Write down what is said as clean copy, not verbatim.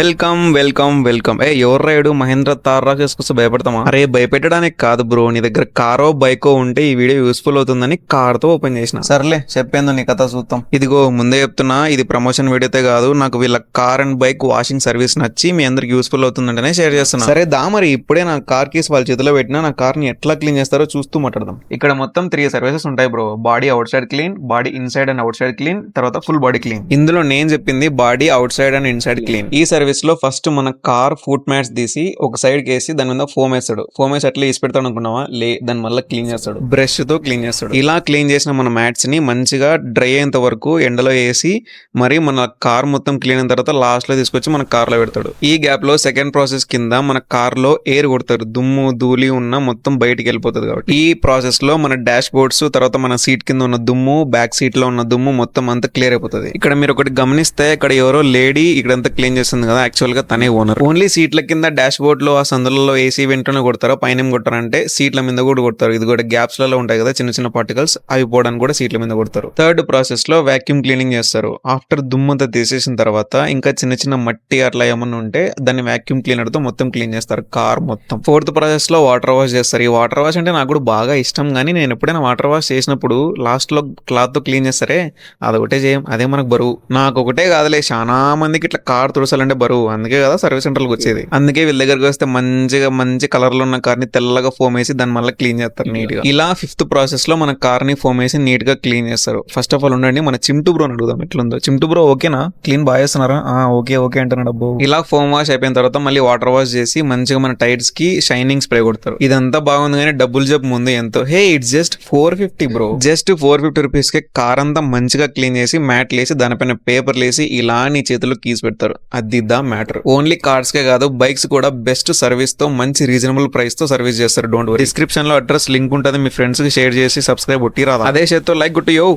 Welcome welcome welcome. ఎవరు రాయుడు మహేంద్ర తార్ rock చేసుకొస్తే భయపడతామా? అరే భయపెట్టడానికి కాదు బ్రో, నీ దగ్గర కారో బైకో ఉంటే ఈ వీడియో యూస్ఫుల్ అవుతుందని కార్ తో ఓపెన్ చేసిన. సర్లే చెప్పేందో నీ కథ చూద్దాం. ఇదిగో ముందే చెప్తున్నా, ఇది ప్రమోషన్ వీడియోతే కాదు, నాకు వీళ్ళ car and bike washing service నచ్చి మీ అందరికి యూస్ఫుల్ అవుతుందంటేనే షేర్ చేస్తున్నా. సరే దా మరి ఇప్పుడే నా కార్ కీస్ వాళ్ళ చేతిలో పెట్టినా నా కార్ ని ఎట్లా క్లీన్ చేస్తారో చూస్తూ మాట్లాడదాం. ఇక్కడ మొత్తం 3 సర్వీసెస్ ఉంటాయి bro. Body out side clean, body inside and out side clean, తర్వాత ఫుల్ బాడీ క్లీన్. ఇందులో నేను చెప్పింది body out side and inside clean. ఈ సర్వీస్ లో ఫస్ట్ మన కార్ ఫుట్ మ్యాట్స్ తీసి ఒక సైడ్ కేసి దాని మీద ఫోమ్ వేస్తాడు. ఫోమ్ వేసి అట్లా వేసి పెడతాడు అనుకున్నావా, దాని మళ్ళీ క్లీన్ చేస్తాడు, బ్రష్ తో క్లీన్ చేస్తాడు. ఇలా క్లీన్ చేసిన మన మ్యాట్స్ ని మంచిగా డ్రై అయ్యేంత వరకు ఎండలో వేసి మరి మన కార్ మొత్తం క్లీన్ అయిన తర్వాత లాస్ట్ లో తీసుకొచ్చి మన కార్ లో పెడతాడు. ఈ గ్యాప్ లో సెకండ్ ప్రాసెస్ కింద మన కార్ లో ఎయిర్ కొడతారు. దుమ్ము ధూళి ఉన్న మొత్తం బయటికి వెళ్ళిపోతుంది కాబట్టి ఈ ప్రాసెస్ లో మన డాష్ బోర్డ్స్ తర్వాత మన సీట్ కింద ఉన్న దుమ్ము, బ్యాక్ సీట్ లో ఉన్న దుమ్ము మొత్తం అంతా క్లియర్ అయిపోతుంది. ఇక్కడ మీరు ఒకటి గమనిస్తే ఇక్కడ ఎవరో లేడీ ఇక్కడంతా క్లీన్ చేస్తుంది కదా, యాక్చువల్ గా తనే ఓనర్. ఓన్లీ సీట్ల కింద డాష్ బోర్డ్ లో ఆ సందులలో ఏసీ వెంటనే కొడతారో పైన ఏం కొడతారంటే సీట్ల మీద కూడా కొడతారు. ఇది కూడా గ్యాప్స్ లలో ఉంటాయి కదా చిన్న చిన్న పార్టికల్స్, అవి పోవడానికి కూడా సీట్ల మీద కొడతారు. థర్డ్ ప్రాసెస్ లో వాక్యూమ్ క్లీనింగ్ చేస్తారు. ఆఫ్టర్ దుమ్మంతా తీసేసిన తర్వాత ఇంకా చిన్న చిన్న మట్టి అట్లా ఏమన్నా ఉంటే దాన్ని వాక్యూమ్ క్లీనర్ తో మొత్తం క్లీన్ చేస్తారు కార్ మొత్తం. ఫోర్త్ ప్రాసెస్ లో వాటర్ వాష్ చేస్తారు. ఈ వాటర్ వాష్ అంటే నాకు కూడా బాగా ఇష్టం, కానీ నేను ఎప్పుడైనా వాటర్ వాష్ చేసినప్పుడు లాస్ట్ లో క్లాత్ తో క్లీన్ చేస్తారే, అదొకటే చేయం, అదే మనకు బరువు. నాకు ఒకటే కాదులే, చాలా మందికి ఇట్లా కార్ తుడసాలంటే బరువు, అందుకే కదా సర్వీస్ సెంటర్ వచ్చేది. అందుకే వీళ్ళ దగ్గరికి వస్తే మంచి కలర్ లో ఉన్న కార్ ని తెల్లగా ఫోమ్ వేసి దాన్ని మళ్ళీ క్లీన్ చేస్తారు నీట్ గా. ఇలా ఫిఫ్త్ ప్రాసెస్ లో మన కార్ ని ఫోమ్ వేసి నీట్ గా క్లీన్ చేస్తారు. ఫస్ట్ ఆఫ్ ఆల్ ఉండండి, మన చింటూ బ్రో అడుగుదాం ఎట్లుందో. చింటూ బ్రో ఓకేనా, క్లీన్ బాగా చేస్తున్నారా? ఓకే ఓకే అంటున్నాడు అబ్బో. ఇలా ఫోమ్ వాష్ అయిపోయిన తర్వాత మళ్ళీ వాటర్ వాష్ చేసి మంచిగా మన టైర్స్ కి షైనింగ్ స్ప్రే కొడతారు. ఇదంతా బాగుంది కానీ డబ్బులు చెప్పు ముందు ఎంతో. Hey it's just 450 bro, just 450 rupees కి కార్ అంతా మంచిగా క్లీన్ చేసి మ్యాట్ లేసి దానిపైన పేపర్ లేసి ఇలా నీ చేతిలో కీస్ పెడతారు. అది దా మ్యాటర్. ఓన్లీ కార్స్ కే కాదు బైక్స్ కూడా బెస్ట్ సర్వీస్ తో మంచి రీజనబుల్ ప్రైస్ తో సర్వీస్ చేస్తారు. డోంట్ వరీ, డిస్క్రిప్షన్ లో అడ్రస్ లింక్ ఉంటుంది, మీ ఫ్రెండ్స్ కి షేర్ చేసి సబ్స్క్రైబ్ కొట్టి రాదా. అదే చేత్తో లైక్ కొట్టి యో.